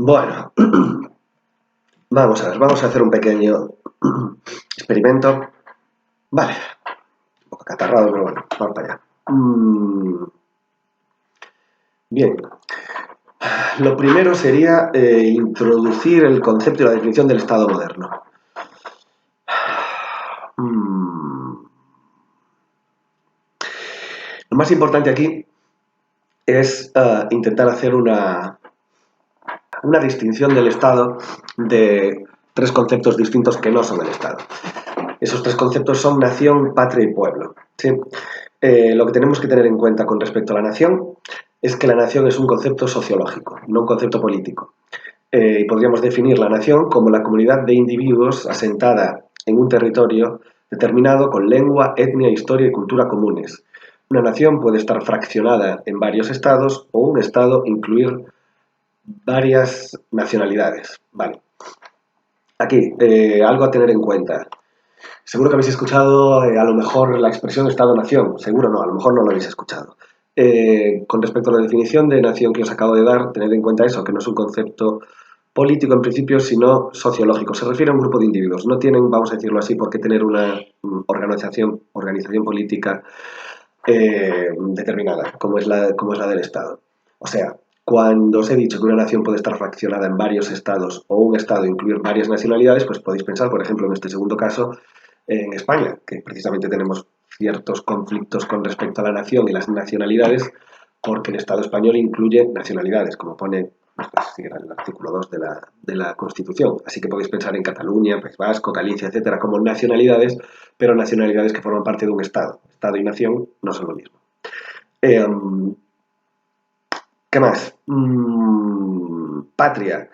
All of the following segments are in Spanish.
Bueno, vamos a ver, vamos a hacer un pequeño experimento. Vale, un poco acatarrado, pero bueno, vamos para allá. Bien, lo primero sería introducir el concepto y la definición del Estado moderno. Lo más importante aquí es intentar hacer una distinción del Estado de tres conceptos distintos que no son el Estado. Esos tres conceptos son nación, patria y pueblo. ¿Sí? Lo que tenemos que tener en cuenta con respecto a la nación es que la nación es un concepto sociológico, no un concepto político. Y podríamos definir la nación como la comunidad de individuos asentada en un territorio determinado con lengua, etnia, historia y cultura comunes. Una nación puede estar fraccionada en varios estados o un estado incluir varias nacionalidades. Vale. Aquí, algo a tener en cuenta. Seguro que habéis escuchado a lo mejor la expresión Estado-Nación. Seguro no, a lo mejor no lo habéis escuchado. Con respecto a la definición de nación que os acabo de dar, tened en cuenta eso, que no es un concepto político en principio, sino sociológico. Se refiere a un grupo de individuos. No tienen, vamos a decirlo así, por qué tener una organización política determinada, como es la del Estado. O sea, cuando os he dicho que una nación puede estar fraccionada en varios estados o un estado incluir varias nacionalidades, pues podéis pensar, por ejemplo, en este segundo caso, en España, que precisamente tenemos ciertos conflictos con respecto a la nación y las nacionalidades, porque el Estado español incluye nacionalidades, como pone el artículo 2 de la Constitución. Así que podéis pensar en Cataluña, País Vasco, Galicia, etcétera, como nacionalidades, pero nacionalidades que forman parte de un Estado. Estado y nación no son lo mismo. ¿Qué más? Patria.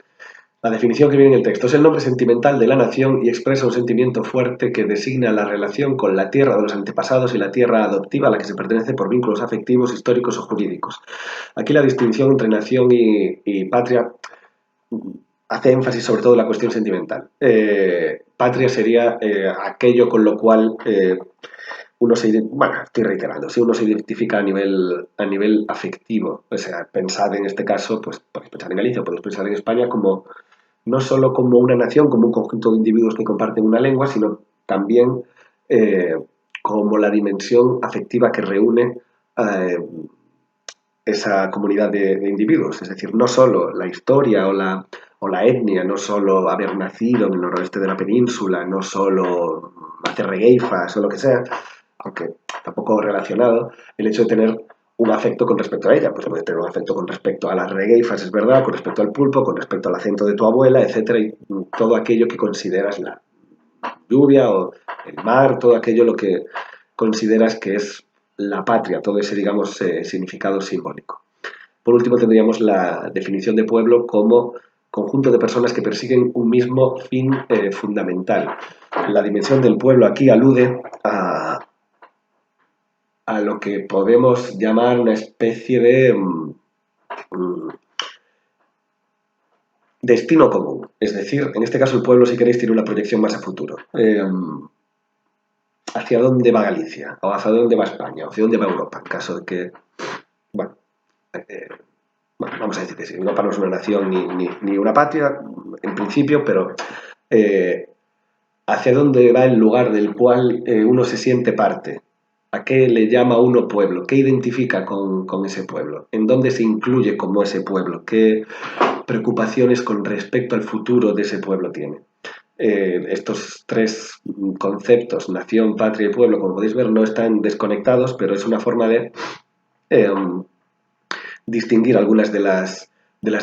La definición que viene en el texto es el nombre sentimental de la nación y expresa un sentimiento fuerte que designa la relación con la tierra de los antepasados y la tierra adoptiva a la que se pertenece por vínculos afectivos, históricos o jurídicos. Aquí la distinción entre nación y patria hace énfasis sobre todo en la cuestión sentimental. Patria sería aquello con lo cual uno se, bueno, estoy reiterando, si uno se identifica a nivel afectivo, o sea, pensad en este caso, pues podéis pensar en Galicia, podéis pensar en España como no solo como una nación, como un conjunto de individuos que comparten una lengua, sino también como la dimensión afectiva que reúne esa comunidad de individuos. Es decir, no solo la historia o la etnia, no solo haber nacido en el noroeste de la península, no solo hacer regueifas o lo que sea, aunque tampoco relacionado, el hecho de tener un afecto con respecto a ella, pues puedes tener un afecto con respecto a las regueifas, es verdad, con respecto al pulpo, con respecto al acento de tu abuela, etcétera, y todo aquello que consideras la lluvia o el mar, todo aquello lo que consideras que es la patria, todo ese, digamos, significado simbólico. Por último, tendríamos la definición de pueblo como conjunto de personas que persiguen un mismo fin fundamental. La dimensión del pueblo aquí alude a lo que podemos llamar una especie de destino común. Es decir, en este caso el pueblo, si queréis, tiene una proyección más a futuro. ¿Hacia dónde va Galicia? ¿O hacia dónde va España? ¿O hacia dónde va Europa? En caso de que, bueno, vamos a decir que sí, Europa no es una nación ni una patria, en principio, pero ¿hacia dónde va el lugar del cual uno se siente parte? ¿A qué le llama uno pueblo? ¿Qué identifica con ese pueblo? ¿En dónde se incluye como ese pueblo? ¿Qué preocupaciones con respecto al futuro de ese pueblo tiene? Estos tres conceptos, nación, patria y pueblo, como podéis ver, no están desconectados, pero es una forma de distinguir algunas de las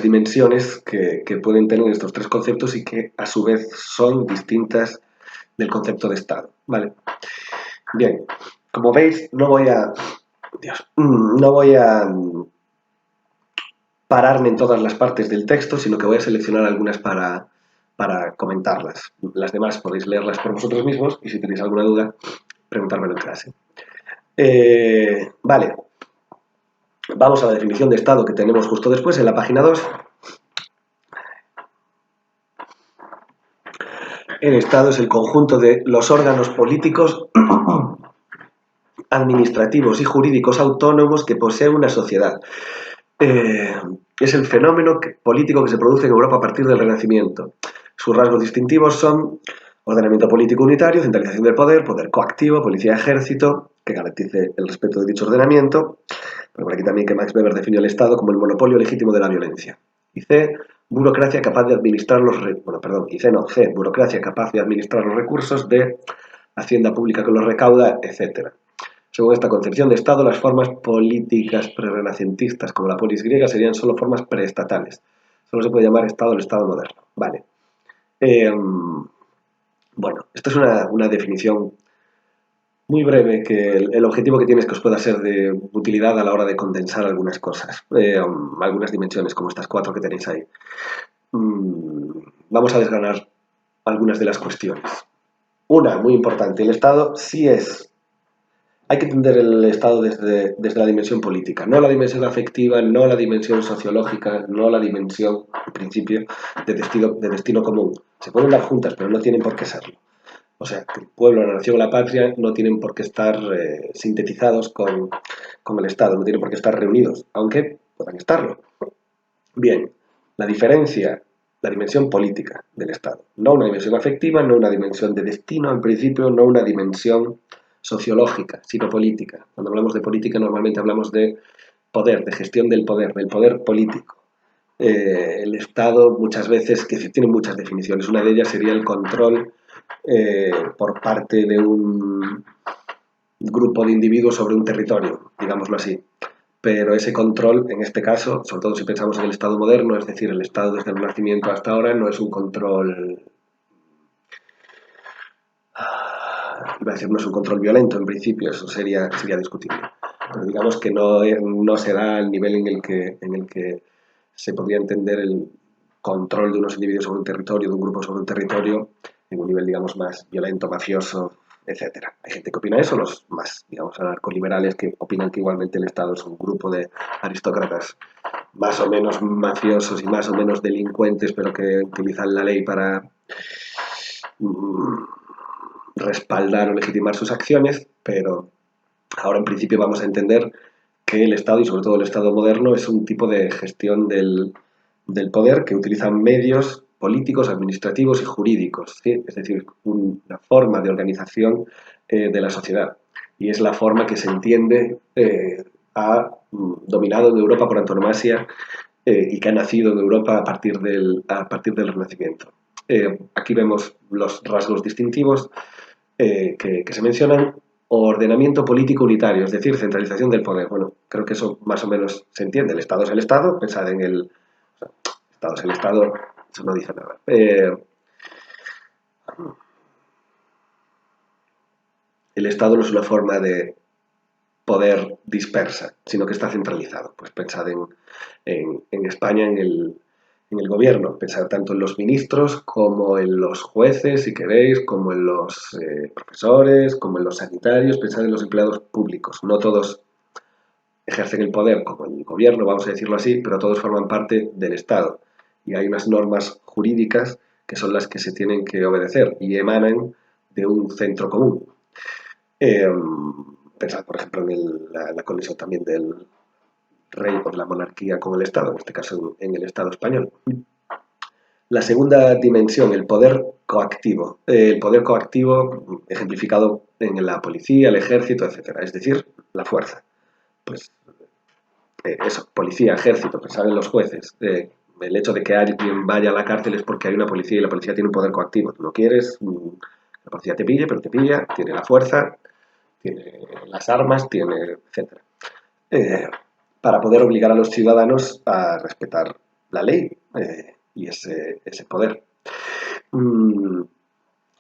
dimensiones que pueden tener estos tres conceptos y que a su vez son distintas del concepto de Estado. ¿Vale? Bien, como veis, no voy a pararme en todas las partes del texto, sino que voy a seleccionar algunas para comentarlas. Las demás podéis leerlas por vosotros mismos y si tenéis alguna duda, preguntármelo en clase. Vale, vamos a la definición de Estado que tenemos justo después, en la página 2. El Estado es el conjunto de los órganos políticos, administrativos y jurídicos autónomos que posee una sociedad. es el fenómeno político que se produce en Europa a partir del Renacimiento. Sus rasgos distintivos son ordenamiento político unitario, centralización del poder, poder coactivo, policía, ejército, que garantice el respeto de dicho ordenamiento. Pero por aquí también que Max Weber definió el Estado como el monopolio legítimo de la violencia. Y C, burocracia capaz de administrar C, burocracia capaz de administrar los recursos, D, hacienda pública que los recauda, etc. Según esta concepción de Estado, las formas políticas prerrenacentistas como la polis griega serían solo formas preestatales. Solo se puede llamar Estado el Estado moderno. Vale. Bueno, esta es una definición muy breve, que el objetivo que tiene es que os pueda ser de utilidad a la hora de condensar algunas cosas, algunas dimensiones, como estas 4 que tenéis ahí. Vamos a desgranar algunas de las cuestiones. Una, muy importante, el Estado sí es... Hay que entender el Estado desde la dimensión política, no la dimensión afectiva, no la dimensión sociológica, no la dimensión, en principio, de destino común. Se pueden dar juntas, pero no tienen por qué serlo. O sea, que el pueblo, la nación o la patria no tienen por qué estar sintetizados con el Estado, no tienen por qué estar reunidos, aunque puedan estarlo. Bien, la diferencia, la dimensión política del Estado, no una dimensión afectiva, no una dimensión de destino, en principio, no una dimensión sociológica, sino política. Cuando hablamos de política normalmente hablamos de poder, de gestión del poder político. El Estado muchas veces, que tiene muchas definiciones, una de ellas sería el control por parte de un grupo de individuos sobre un territorio, digámoslo así. Pero ese control, en este caso, sobre todo si pensamos en el Estado moderno, es decir, el Estado desde el Renacimiento hasta ahora, no es un control... Iba a decir, no es un control violento, en principio, eso sería discutible. Pero digamos que no se da al nivel en el que se podría entender el control de unos individuos sobre un territorio, de un grupo sobre un territorio, en un nivel, digamos, más violento, mafioso, etcétera. Hay gente que opina eso, los más, digamos, anarcoliberales que opinan que igualmente el Estado es un grupo de aristócratas más o menos mafiosos y más o menos delincuentes, pero que utilizan la ley para respaldar o legitimar sus acciones, pero ahora en principio vamos a entender que el Estado, y sobre todo el Estado moderno, es un tipo de gestión del poder que utiliza medios políticos, administrativos y jurídicos, ¿sí? Es decir, una forma de organización de la sociedad. Y es la forma que se entiende ha dominado en Europa por antonomasia y que ha nacido en Europa a partir del Renacimiento. Aquí vemos los rasgos distintivos que se mencionan. Ordenamiento político unitario, es decir, centralización del poder. Bueno, creo que eso más o menos se entiende. El Estado es el Estado, pensad en el... Estado es el Estado, eso no dice nada. El Estado no es una forma de poder dispersa, sino que está centralizado. Pues pensad en España, en el gobierno, pensad tanto en los ministros como en los jueces, si queréis, como en los profesores, como en los sanitarios, pensad en los empleados públicos. No todos ejercen el poder como el gobierno, vamos a decirlo así, pero todos forman parte del Estado. Y hay unas normas jurídicas que son las que se tienen que obedecer y emanan de un centro común. Pensad, por ejemplo, en la conexión también del rey o de la monarquía con el Estado, en este caso en el Estado español. La segunda dimensión, el poder coactivo. El poder coactivo ejemplificado en la policía, el ejército, etc. Es decir, la fuerza. Pues eso, policía, ejército, pensad en los jueces. El hecho de que alguien vaya a la cárcel es porque hay una policía y la policía tiene un poder coactivo. Tú no quieres, la policía te pille, pero te pilla, tiene la fuerza, tiene las armas, tiene, etc. Para poder obligar a los ciudadanos a respetar la ley y ese poder.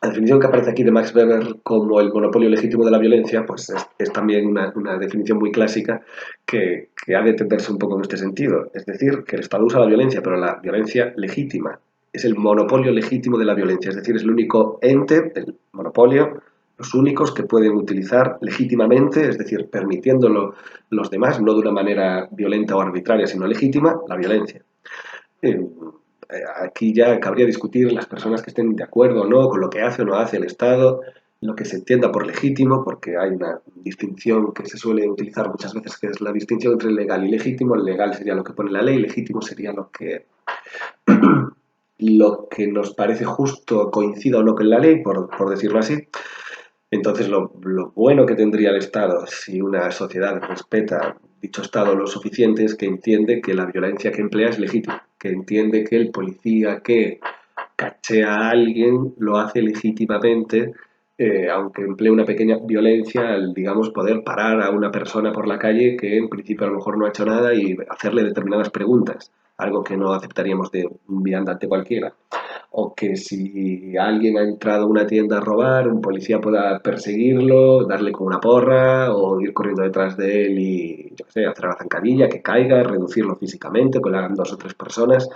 La definición que aparece aquí de Max Weber como el monopolio legítimo de la violencia, pues es también una definición muy clásica que ha de entenderse un poco en este sentido. Es decir, que el Estado usa la violencia, pero la violencia legítima. Es el monopolio legítimo de la violencia, es decir, es el único ente, el monopolio, los únicos que pueden utilizar legítimamente, es decir, permitiéndolo los demás, no de una manera violenta o arbitraria, sino legítima, la violencia. Aquí ya cabría discutir las personas que estén de acuerdo o no con lo que hace o no hace el Estado lo que se entienda por legítimo, porque hay una distinción que se suele utilizar muchas veces, que es la distinción entre legal y legítimo. El legal sería lo que pone la ley, legítimo sería lo que nos parece justo, coincida o no con la ley, por decirlo así. Entonces, lo bueno que tendría el Estado, si una sociedad respeta dicho Estado lo suficiente, es que entiende que la violencia que emplea es legítima, que entiende que el policía que cachea a alguien lo hace legítimamente, aunque emplee una pequeña violencia al, digamos, poder parar a una persona por la calle que en principio a lo mejor no ha hecho nada y hacerle determinadas preguntas, algo que no aceptaríamos de un viandante cualquiera. O que si alguien ha entrado a una tienda a robar, un policía pueda perseguirlo, darle con una porra o ir corriendo detrás de él y, yo qué sé, hacer la zancadilla, que caiga, reducirlo físicamente, que lo hagan 2 o 3 personas.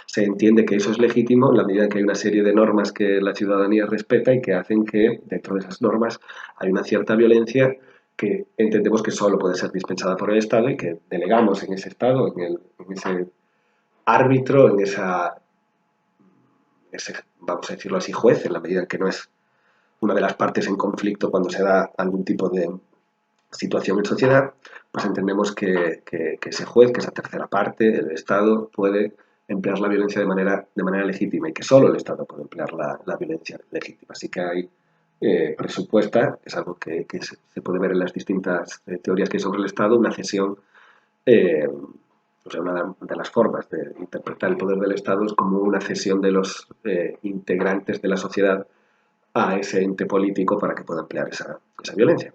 Se entiende que eso es legítimo en la medida en que hay una serie de normas que la ciudadanía respeta y que hacen que dentro de esas normas hay una cierta violencia que entendemos que solo puede ser dispensada por el Estado y que delegamos en ese Estado, en ese árbitro, en ese, vamos a decirlo así, juez, en la medida en que no es una de las partes en conflicto cuando se da algún tipo de situación en sociedad, pues entendemos que ese juez, que esa tercera parte, el Estado, puede emplear la violencia de manera legítima y que solo el Estado puede emplear la violencia legítima. Así que hay presupuesta, es algo que se puede ver en las distintas teorías que hay sobre el Estado, una cesión, o sea, una de las formas de interpretar el poder del Estado es como una cesión de los integrantes de la sociedad a ese ente político para que pueda emplear esa violencia.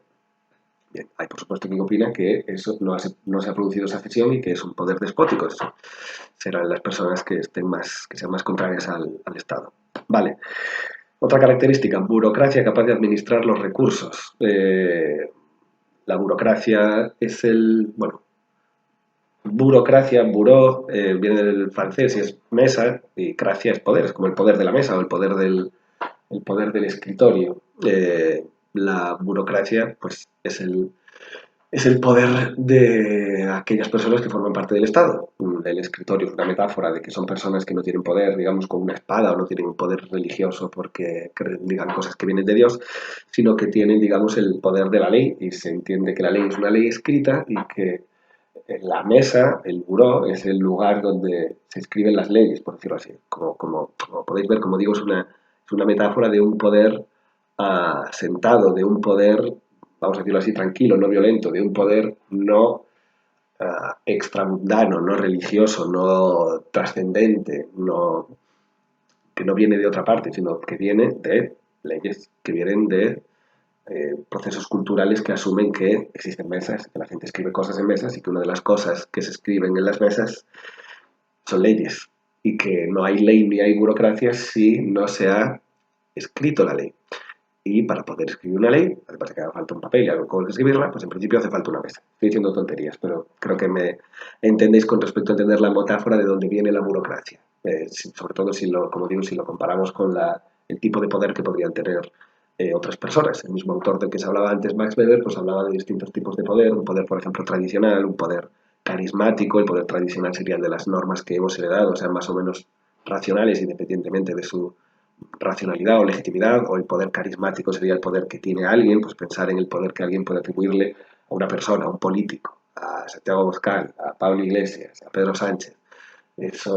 Bien, hay por supuesto quien opina que eso no se ha producido esa cesión y que es un poder despótico. Eso serán las personas que sean más contrarias al Estado. Vale. Otra característica, burocracia capaz de administrar los recursos. La burocracia es burocracia, buró, viene del francés y es mesa, y cracia es poder, es como el poder de la mesa o el poder del escritorio. La burocracia, pues, es el poder de aquellas personas que forman parte del Estado. El escritorio es una metáfora de que son personas que no tienen poder, digamos, con una espada, o no tienen un poder religioso porque digan cosas que vienen de Dios, sino que tienen, digamos, el poder de la ley, y se entiende que la ley es una ley escrita y que la mesa, el buró, es el lugar donde se escriben las leyes, por decirlo así. Como podéis ver, como digo, es una metáfora de un poder sentado, de un poder, vamos a decirlo así, tranquilo, no violento, de un poder no extramundano, no religioso, no trascendente, que no viene de otra parte, sino que viene de leyes, que vienen de procesos culturales que asumen que existen mesas, que la gente escribe cosas en mesas y que una de las cosas que se escriben en las mesas son leyes y que no hay ley ni hay burocracia si no se ha escrito la ley. Y para poder escribir una ley, además de que haga falta un papel y algo con escribirla, pues en principio hace falta una mesa. Estoy diciendo tonterías, pero creo que me entendéis con respecto a entender la metáfora de dónde viene la burocracia. Sobre todo como digo, si lo comparamos con el tipo de poder que podrían tener otras personas. El mismo autor del que se hablaba antes, Max Weber, pues hablaba de distintos tipos de poder. Un poder, por ejemplo, tradicional, un poder carismático. El poder tradicional sería el de las normas que hemos heredado, o sea, más o menos racionales independientemente de su racionalidad o legitimidad, o el poder carismático sería el poder que tiene alguien, pues pensar en el poder que alguien puede atribuirle a una persona, a un político, a Santiago Abascal, a Pablo Iglesias, a Pedro Sánchez. Ese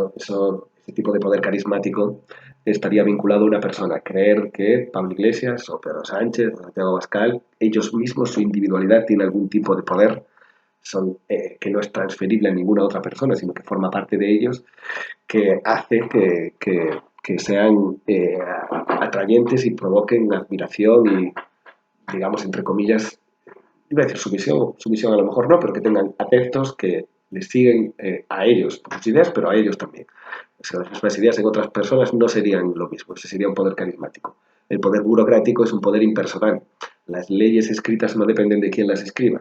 tipo de poder carismático estaría vinculado a una persona. Creer que Pablo Iglesias o Pedro Sánchez o Santiago Abascal, ellos mismos, su individualidad tiene algún tipo de poder que no es transferible a ninguna otra persona, sino que forma parte de ellos, que hace que sean atrayentes y provoquen admiración y, digamos, entre comillas, iba a decir sumisión a lo mejor no, pero que tengan adeptos que les siguen a ellos por sus ideas, pero a ellos también. O sea, las mismas ideas en otras personas no serían lo mismo, ese sería un poder carismático. El poder burocrático es un poder impersonal. Las leyes escritas no dependen de quién las escriba.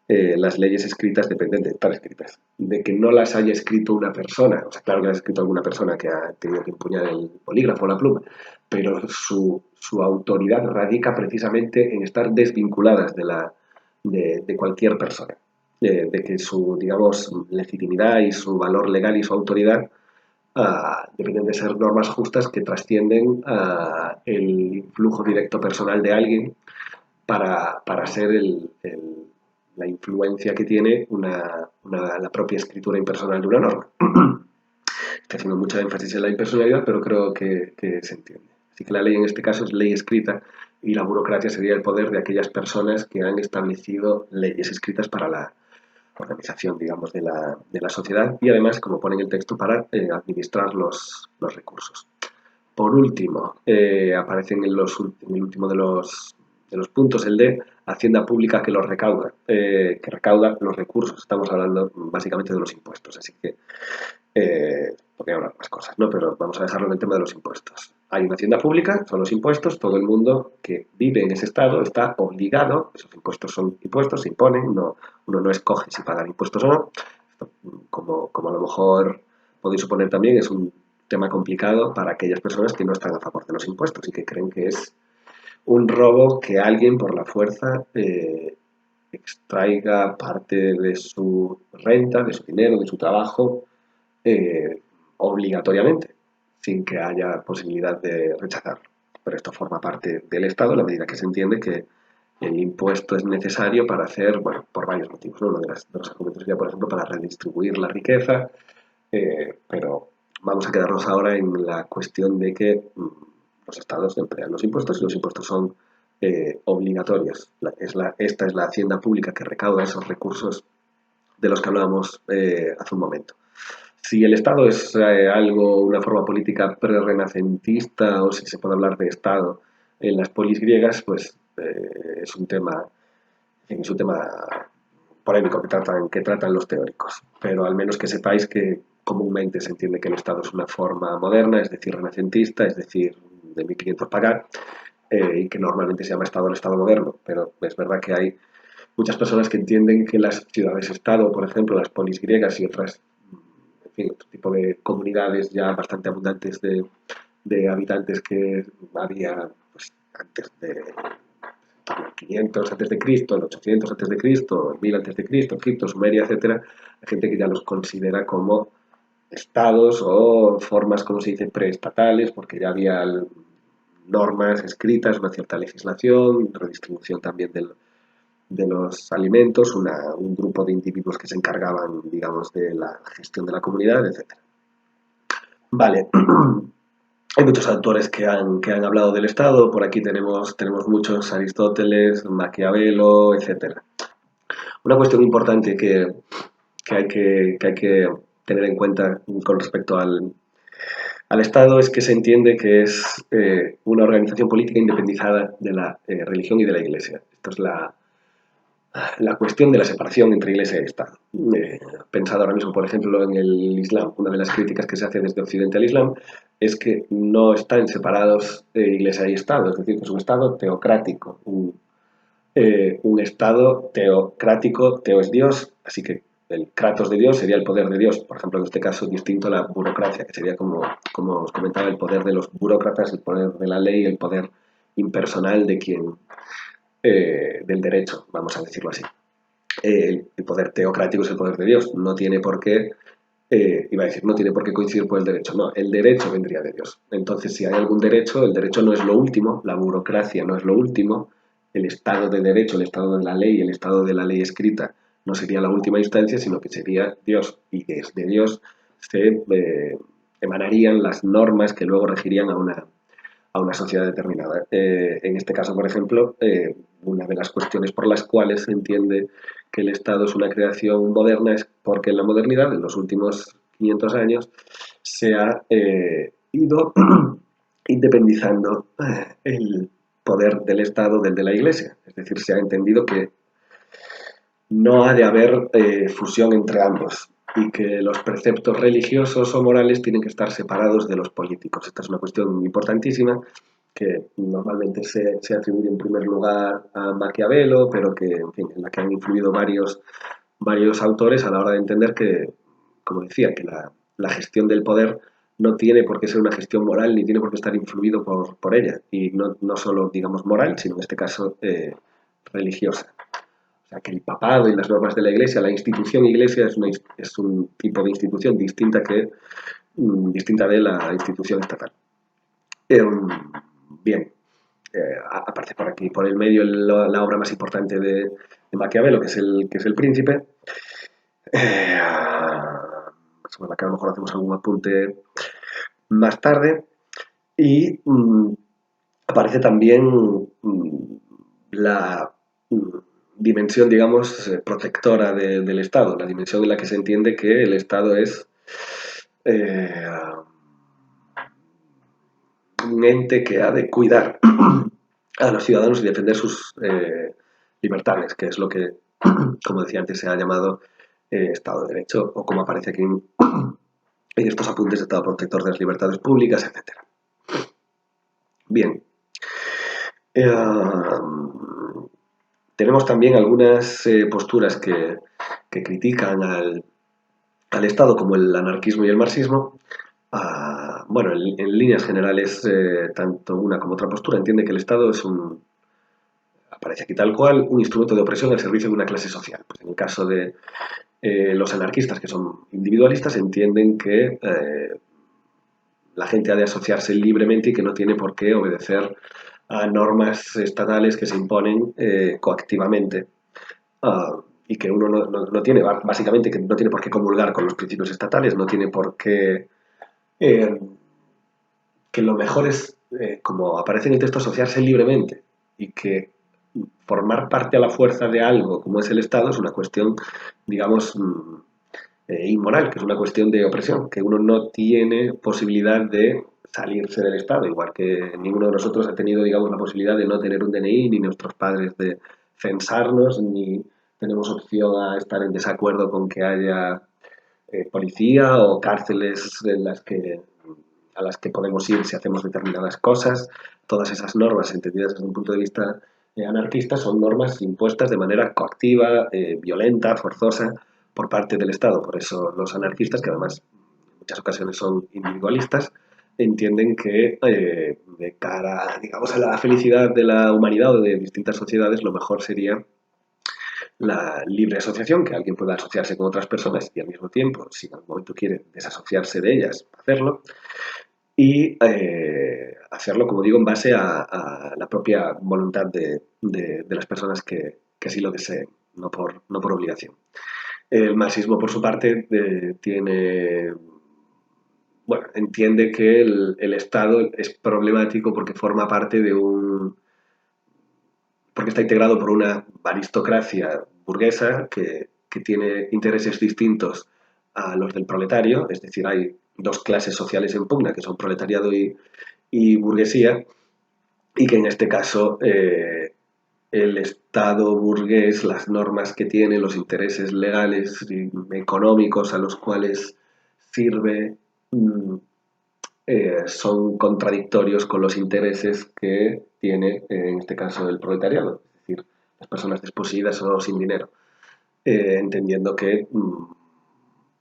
Las leyes escritas dependen de estar escritas, de que no las haya escrito una persona, o sea, claro que las ha escrito alguna persona que ha tenido que empuñar el bolígrafo o la pluma, pero su autoridad radica precisamente en estar desvinculadas de cualquier persona, de que su, digamos, legitimidad y su valor legal y su autoridad deben de ser normas justas que trascienden el flujo directo personal de alguien para ser la influencia que tiene la propia escritura impersonal de una norma. Estoy haciendo mucha énfasis en la impersonalidad, pero creo que se entiende. Así que la ley en este caso es ley escrita y la burocracia sería el poder de aquellas personas que han establecido leyes escritas para la organización, digamos, de la sociedad y además, como pone en el texto, para administrar los recursos. Por último, aparece en el último de los puntos el de Hacienda Pública que que recauda los recursos. Estamos hablando básicamente de los impuestos, así que podría hablar más cosas, ¿no? Pero vamos a dejarlo en el tema de los impuestos. Hay una hacienda pública, son los impuestos, todo el mundo que vive en ese estado está obligado, esos impuestos son impuestos, se imponen, uno no escoge si pagar impuestos o no. Esto, como a lo mejor podéis suponer también, es un tema complicado para aquellas personas que no están a favor de los impuestos y que creen que es un robo que alguien por la fuerza extraiga parte de su renta, de su dinero, de su trabajo, obligatoriamente, sin que haya posibilidad de rechazarlo. Pero esto forma parte del Estado a la medida que se entiende que el impuesto es necesario para hacer, bueno, por varios motivos, ¿no? Uno de los argumentos sería, por ejemplo, para redistribuir la riqueza, pero vamos a quedarnos ahora en la cuestión de que los estados emplean los impuestos y los impuestos son obligatorios. Esta es la hacienda pública que recauda esos recursos de los que hablábamos hace un momento. Si el Estado es una forma política prerrenacentista o si se puede hablar de Estado en las polis griegas, pues es un tema polémico que tratan los teóricos. Pero al menos que sepáis que comúnmente se entiende que el Estado es una forma moderna, es decir, renacentista, es decir, de 1500 para acá, y que normalmente se llama Estado el Estado moderno. Pero es verdad que hay muchas personas que entienden que las ciudades-estado, por ejemplo, las polis griegas y otras, en fin, otro tipo de comunidades ya bastante abundantes de habitantes que había pues, antes de 500 antes de Cristo, el 800 antes de Cristo, el 1000 antes de Cristo, Egipto, Sumeria, etcétera, hay gente que ya los considera como estados o formas, como se dice, preestatales, porque ya había normas escritas, una cierta legislación, redistribución también de los alimentos, un grupo de individuos que se encargaban, digamos, de la gestión de la comunidad, etcétera. Vale, hay muchos autores que han hablado del Estado, por aquí tenemos muchos, Aristóteles, Maquiavelo, etcétera. Una cuestión importante que hay que tener en cuenta con respecto al Estado es que se entiende que es una organización política independizada de la religión y de la Iglesia. Esto es la cuestión de la separación entre Iglesia y Estado. Pensado ahora mismo, por ejemplo, en el Islam. Una de las críticas que se hace desde Occidente al Islam es que no están separados Iglesia y Estado, es decir, que es un Estado teocrático, un Estado teocrático, teo es Dios, así que el kratos de Dios sería el poder de Dios, por ejemplo, en este caso distinto a la burocracia, que sería como os comentaba, el poder de los burócratas, el poder de la ley, el poder impersonal del derecho, vamos a decirlo así. El poder teocrático es el poder de Dios, no tiene por qué, no tiene por qué coincidir con el derecho, no, el derecho vendría de Dios. Entonces, si hay algún derecho, el derecho no es lo último, la burocracia no es lo último, el Estado de Derecho, el Estado de la ley, el Estado de la ley escrita no sería la última instancia, sino que sería Dios. Y desde Dios se emanarían las normas que luego regirían a una sociedad determinada. En este caso, por ejemplo, una de las cuestiones por las cuales se entiende que el Estado es una creación moderna es porque en la modernidad, en los últimos 500 años, se ha ido independizando el poder del Estado del de la Iglesia. Es decir, se ha entendido que no ha de haber fusión entre ambos y que los preceptos religiosos o morales tienen que estar separados de los políticos. Esta es una cuestión importantísima que normalmente se atribuye en primer lugar a Maquiavelo, pero que, en fin, en la que han influido varios autores a la hora de entender que, como decía, que la gestión del poder no tiene por qué ser una gestión moral ni tiene por qué estar influido por ella. Y no solo, digamos, moral, sino en este caso religiosa. O sea, que el papado y las normas de la Iglesia, la institución Iglesia es un tipo de institución distinta que distinta de la institución estatal. Bien, aparece por aquí, por el medio, la obra más importante de Maquiavelo, que es el Príncipe. Sobre la que a lo mejor hacemos algún apunte más tarde. Y aparece también la dimensión, digamos, protectora del Estado, la dimensión en la que se entiende que el Estado es un ente que ha de cuidar a los ciudadanos y defender sus libertades, que es lo que, como decía antes, se ha llamado Estado de Derecho, o como aparece aquí en estos apuntes, Estado protector de las libertades públicas, etc. Bien. Tenemos también algunas posturas que critican al Estado, como el anarquismo y el marxismo. Bueno, en líneas generales, tanto una como otra postura entiende que el Estado es aparece aquí tal cual, un instrumento de opresión al servicio de una clase social. Pues en el caso de los anarquistas, que son individualistas, entienden que la gente ha de asociarse libremente y que no tiene por qué obedecer a normas estatales que se imponen coactivamente. Y que uno no tiene, básicamente, que no tiene por qué comulgar con los principios estatales, no tiene por qué... que lo mejor es, como aparece en el texto, asociarse libremente y que formar parte a la fuerza de algo como es el Estado es una cuestión, digamos, inmoral, que es una cuestión de opresión, que uno no tiene posibilidad de salirse del Estado, igual que ninguno de nosotros ha tenido, digamos, la posibilidad de no tener un DNI, ni nuestros padres de censarnos, ni tenemos opción a estar en desacuerdo con que haya policía o cárceles a las que podemos ir si hacemos determinadas cosas. Todas esas normas, entendidas desde un punto de vista anarquista, son normas impuestas de manera coactiva, violenta, forzosa, por parte del Estado. Por eso los anarquistas, que además en muchas ocasiones son individualistas, entienden que de cara, digamos, a la felicidad de la humanidad o de distintas sociedades, lo mejor sería la libre asociación, que alguien pueda asociarse con otras personas y al mismo tiempo, si en algún momento quiere desasociarse de ellas, hacerlo, y hacerlo, como digo, en base a la propia voluntad de las personas que así lo deseen, no por obligación. El marxismo, por su parte, bueno, entiende que el Estado es problemático porque forma parte porque está integrado por una aristocracia burguesa que tiene intereses distintos a los del proletario, es decir, hay dos clases sociales en pugna, que son proletariado y burguesía, y que en este caso el Estado burgués, las normas que tiene, los intereses legales y económicos a los cuales sirve, son contradictorios con los intereses que tiene, en este caso, el proletariado, es decir, las personas desposeídas o sin dinero, entendiendo que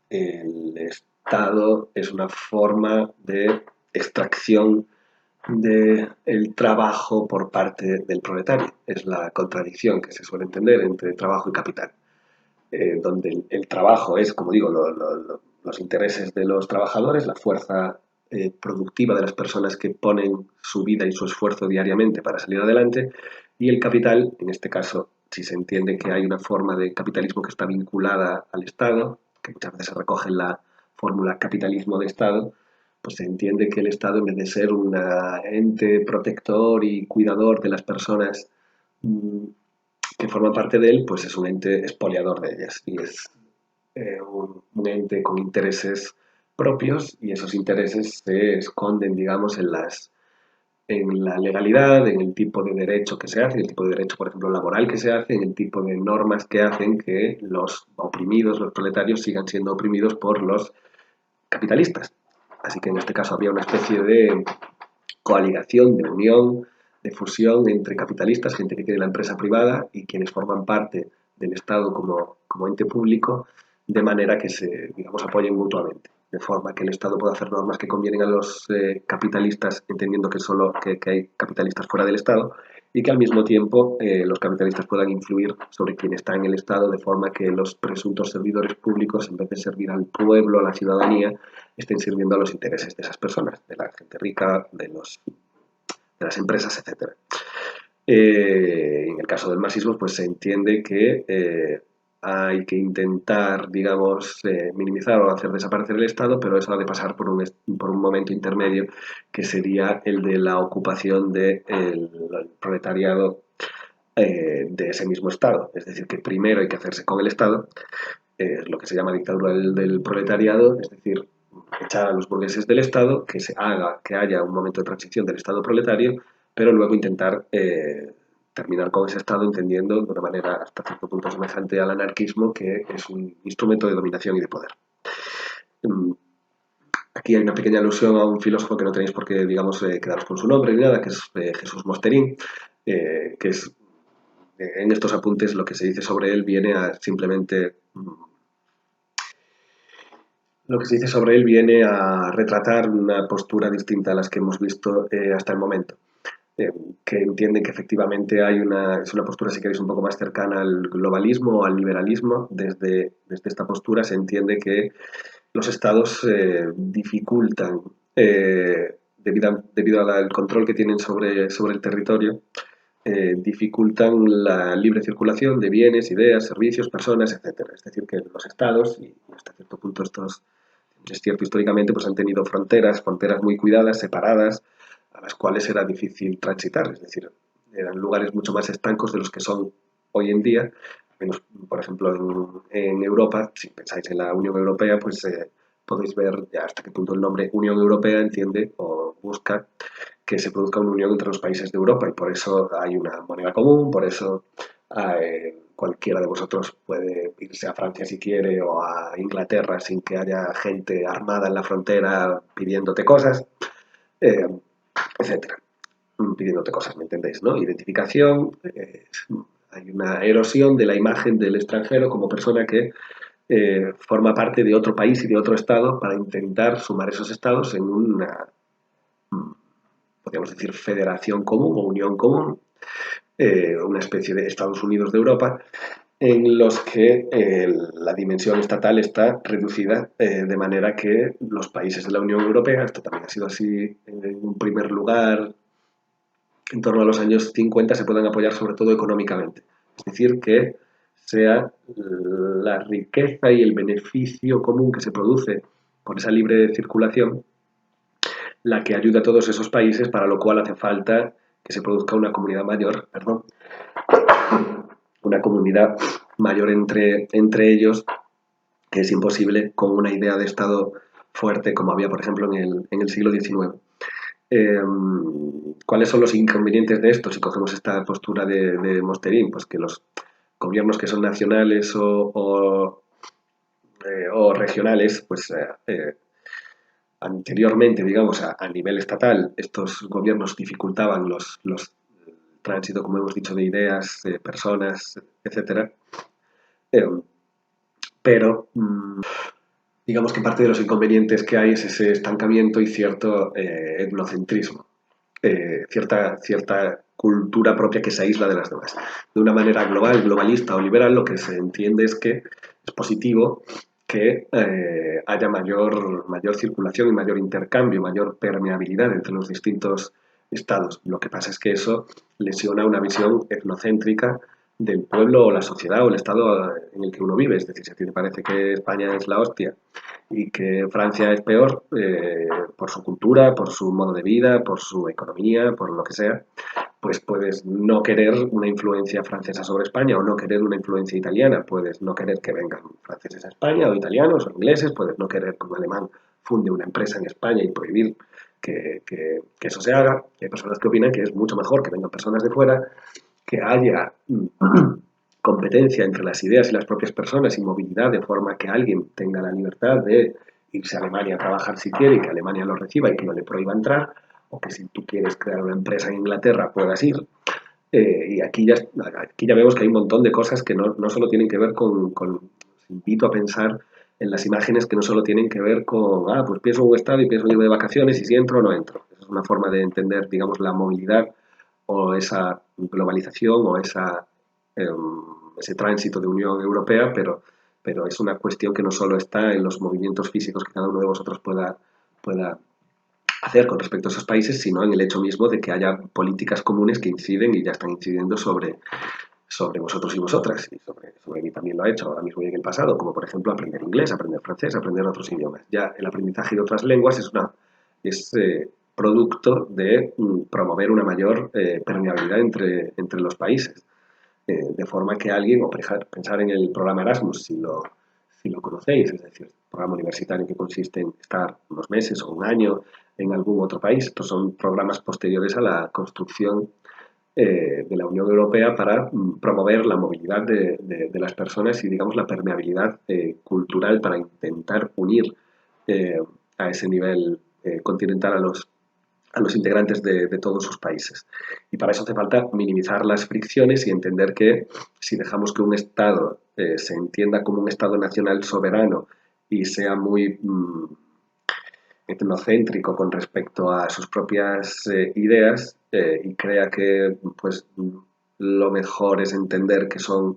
el Estado es una forma de extracción del trabajo por parte del proletario. Es la contradicción que se suele entender entre trabajo y capital, donde el trabajo es, como digo, los intereses de los trabajadores, la fuerza productiva de las personas que ponen su vida y su esfuerzo diariamente para salir adelante, y el capital, en este caso, si se entiende que hay una forma de capitalismo que está vinculada al Estado, que muchas veces se recoge en la fórmula capitalismo de Estado, pues se entiende que el Estado, en vez de ser un ente protector y cuidador de las personas que forman parte de él, pues es un ente expoliador de ellas y es un ente con intereses propios, y esos intereses se esconden, digamos, en la legalidad, en el tipo de derecho que se hace, en el tipo de derecho, por ejemplo, laboral que se hace, en el tipo de normas que hacen que los oprimidos, los proletarios, sigan siendo oprimidos por los capitalistas. Así que en este caso había una especie de coaligación, de unión, de fusión entre capitalistas, gente que tiene la empresa privada, y quienes forman parte del Estado como ente público, de manera que se, digamos, apoyen mutuamente. de forma que el Estado pueda hacer normas que convienen a los capitalistas, entendiendo que hay capitalistas fuera del Estado, y que al mismo tiempo los capitalistas puedan influir sobre quien está en el Estado, de forma que los presuntos servidores públicos, en vez de servir al pueblo, a la ciudadanía, estén sirviendo a los intereses de esas personas, de la gente rica, de las empresas, etc. En el caso del marxismo, pues se entiende que hay que intentar, digamos, minimizar o hacer desaparecer el Estado, pero eso ha de pasar por un momento intermedio, que sería el de la ocupación del proletariado de ese mismo Estado. Es decir, que primero hay que hacerse con el Estado, lo que se llama dictadura del proletariado, es decir, echar a los burgueses del Estado, que haya un momento de transición del Estado proletario, pero luego intentar terminar con ese Estado, entendiendo de una manera hasta cierto punto semejante al anarquismo, que es un instrumento de dominación y de poder. Aquí hay una pequeña alusión a un filósofo que no tenéis por qué, digamos, quedaros con su nombre ni nada, que es Jesús Mosterín, que es, en estos apuntes lo que se dice sobre él viene a simplemente... Lo que se dice sobre él viene a retratar una postura distinta a las que hemos visto hasta el momento. Que entienden que efectivamente es una postura, si queréis, un poco más cercana al globalismo o al liberalismo. Desde esta postura se entiende que los estados dificultan, debido al control que tienen sobre el territorio, dificultan la libre circulación de bienes, ideas, servicios, personas, etc. Es decir, que los estados, y hasta cierto punto estos, es cierto históricamente, pues han tenido fronteras muy cuidadas, separadas, a las cuales era difícil transitar. Es decir, eran lugares mucho más estancos de los que son hoy en día. Menos, por ejemplo, en Europa, si pensáis en la Unión Europea, pues podéis ver ya hasta qué punto el nombre Unión Europea entiende o busca que se produzca una unión entre los países de Europa, y por eso hay una moneda común, por eso cualquiera de vosotros puede irse a Francia si quiere, o a Inglaterra sin que haya gente armada en la frontera pidiéndote cosas, eh, etcétera. Pidiéndote cosas, ¿me entendéis? ¿No? Identificación, hay una erosión de la imagen del extranjero como persona que forma parte de otro país y de otro estado, para intentar sumar esos estados en una, podríamos decir, federación común o unión común, una especie de Estados Unidos de Europa, en los que la dimensión estatal está reducida de manera que los países de la Unión Europea, esto también ha sido así en un primer lugar en torno a los años 50, se puedan apoyar sobre todo económicamente. Es decir, que sea la riqueza y el beneficio común que se produce por esa libre circulación la que ayuda a todos esos países, para lo cual hace falta que se produzca una comunidad mayor, una comunidad mayor entre ellos, que es imposible con una idea de Estado fuerte como había, por ejemplo, en el siglo XIX. ¿Cuáles son los inconvenientes de esto si cogemos esta postura de Mosterín? Pues que los gobiernos que son nacionales o regionales, pues anteriormente, digamos, a nivel estatal, estos gobiernos dificultaban los tránsito, como hemos dicho, de ideas, personas, etcétera. Pero digamos que parte de los inconvenientes que hay es ese estancamiento y cierto etnocentrismo, cierta cultura propia que se aísla de las demás. De una manera global, globalista o liberal, lo que se entiende es que es positivo que haya mayor circulación y mayor intercambio, mayor permeabilidad entre los distintos estados. Lo que pasa es que eso lesiona una visión etnocéntrica del pueblo o la sociedad o el estado en el que uno vive. Es decir, si a ti te parece que España es la hostia y que Francia es peor, por su cultura, por su modo de vida, por su economía, por lo que sea, pues puedes no querer una influencia francesa sobre España o no querer una influencia italiana, puedes no querer que vengan franceses a España o italianos o ingleses, puedes no querer que un alemán funde una empresa en España y prohibir que eso se haga. Hay personas que opinan que es mucho mejor que vengan personas de fuera, que haya competencia entre las ideas y las propias personas y movilidad, de forma que alguien tenga la libertad de irse a Alemania a trabajar si quiere y que Alemania lo reciba y que no le prohíba entrar, o que si tú quieres crear una empresa en Inglaterra puedas ir. Y aquí ya vemos que hay un montón de cosas que no solo tienen que ver con os invito a pensar en las imágenes que no solo tienen que ver con, pues pienso en un estado y pienso en irme de vacaciones y si entro o no entro. Esa es una forma de entender, digamos, la movilidad o esa globalización o ese tránsito de Unión Europea, pero es una cuestión que no solo está en los movimientos físicos que cada uno de vosotros pueda hacer con respecto a esos países, sino en el hecho mismo de que haya políticas comunes que inciden y ya están incidiendo sobre vosotros y vosotras, y sobre mí también lo ha hecho ahora mismo y en el pasado, como por ejemplo aprender inglés, aprender francés, aprender otros idiomas. Ya el aprendizaje de otras lenguas es producto de promover una mayor permeabilidad entre los países. De forma que alguien, o pensar en el programa Erasmus, si lo conocéis, es decir, programa universitario que consiste en estar unos meses o un año en algún otro país. Estos son programas posteriores a la construcción de la Unión Europea para promover la movilidad de las personas y, digamos, la permeabilidad cultural para intentar unir eh, a ese nivel continental a los integrantes de todos sus países. Y para eso hace falta minimizar las fricciones y entender que si dejamos que un Estado se entienda como un Estado nacional soberano y sea muy etnocéntrico con respecto a sus propias ideas y crea que pues lo mejor es entender que o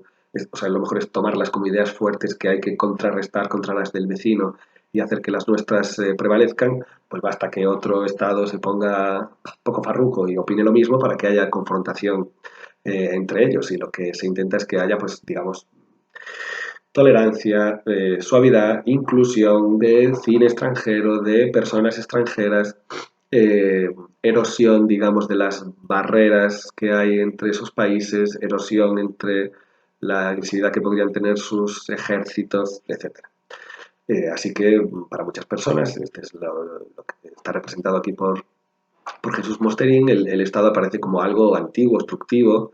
sea, lo mejor es tomarlas como ideas fuertes que hay que contrarrestar contra las del vecino y hacer que las nuestras prevalezcan, pues basta que otro Estado se ponga un poco farruco y opine lo mismo para que haya confrontación entre ellos. Y lo que se intenta es que haya, pues, digamos, tolerancia, suavidad, inclusión de cine extranjero, de personas extranjeras, eh, erosión, digamos, de las barreras que hay entre esos países, erosión entre la agresividad que podrían tener sus ejércitos, etcétera. Así que para muchas personas, este es lo que está representado aquí por Jesús Mosterín, el Estado aparece como algo antiguo, obstructivo,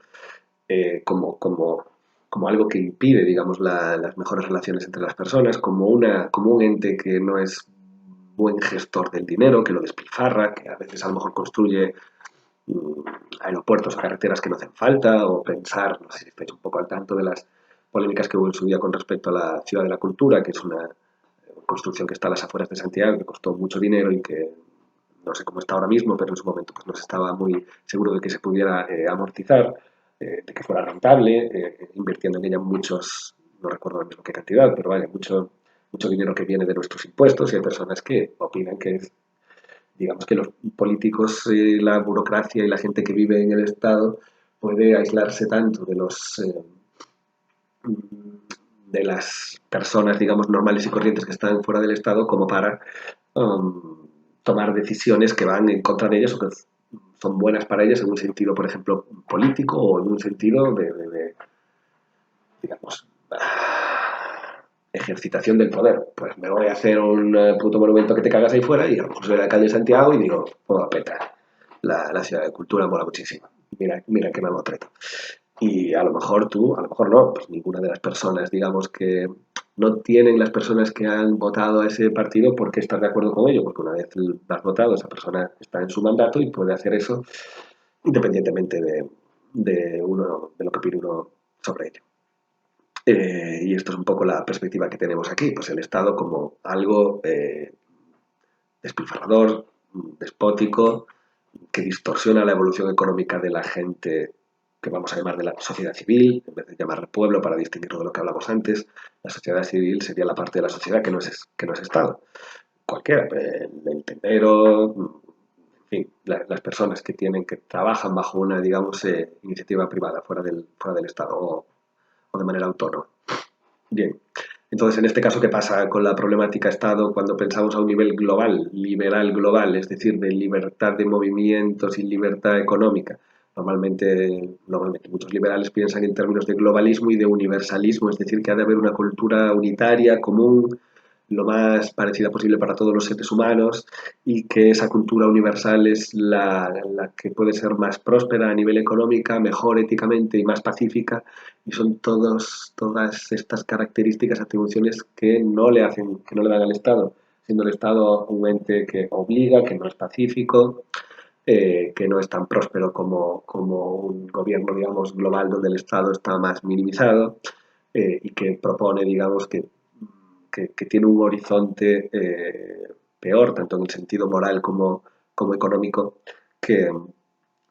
como algo que impide, digamos, las mejores relaciones entre las personas, como un ente que no es buen gestor del dinero, que lo despilfarra, que a veces a lo mejor construye mm, aeropuertos o carreteras que no hacen falta, o pensar, no sé si estáis un poco al tanto de las polémicas que hubo en su día con respecto a la Ciudad de la Cultura, que es una construcción que está a las afueras de Santiago, que costó mucho dinero y que no sé cómo está ahora mismo, pero en su momento pues no se estaba muy seguro de que se pudiera amortizar, de que fuera rentable, invirtiendo en ella muchos, no recuerdo ahora mismo qué cantidad, pero vaya, mucho dinero que viene de nuestros impuestos y hay personas que opinan que es, digamos que los políticos, la burocracia y la gente que vive en el Estado puede aislarse tanto de las personas, digamos, normales y corrientes que están fuera del Estado como para tomar decisiones que van en contra de ellas o que son buenas para ellas en un sentido, por ejemplo, político o en un sentido de digamos, ejercitación del poder. Pues me voy a hacer un puto monumento que te cagas ahí fuera y a lo mejor soy el alcalde de Santiago y digo, puedo a petar. La ciudad de cultura mola muchísimo. Mira qué mamotreto. Y a lo mejor tú, a lo mejor no, pues ninguna de las personas, digamos que no tienen las personas que han votado a ese partido porque estar de acuerdo con ello, porque una vez lo has votado, esa persona está en su mandato y puede hacer eso independientemente de lo que opine uno sobre ello. Y esto es un poco la perspectiva que tenemos aquí, pues el Estado como algo despilfarrador, despótico, que distorsiona la evolución económica de la gente que vamos a llamar de la sociedad civil, en vez de llamar pueblo para distinguirlo de lo que hablamos antes. La sociedad civil sería la parte de la sociedad que no es Estado. Cualquiera, el tendero, en fin, las personas que trabajan bajo una, digamos, iniciativa privada fuera del Estado o de manera autónoma. Bien, entonces en este caso, ¿qué pasa con la problemática Estado cuando pensamos a un nivel global, liberal global, es decir, de libertad de movimientos y libertad económica? Normalmente muchos liberales piensan en términos de globalismo y de universalismo, es decir, que ha de haber una cultura unitaria, común, lo más parecida posible para todos los seres humanos y que esa cultura universal es la que puede ser más próspera a nivel económica, mejor éticamente y más pacífica y son todas estas características, atribuciones que no le dan al Estado, siendo el Estado un ente que obliga, que no es pacífico, que no es tan próspero como un gobierno, digamos, global donde el Estado está más minimizado y que propone, digamos, que que tiene un horizonte peor, tanto en el sentido moral como económico, que,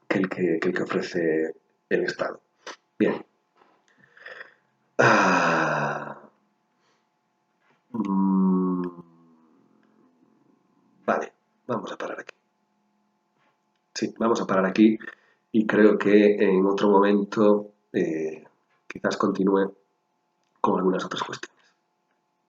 que el que ofrece el Estado. Bien. Ah, mm, vale, vamos a parar aquí. Sí, vamos a parar aquí y creo que en otro momento quizás continúe con algunas otras cuestiones.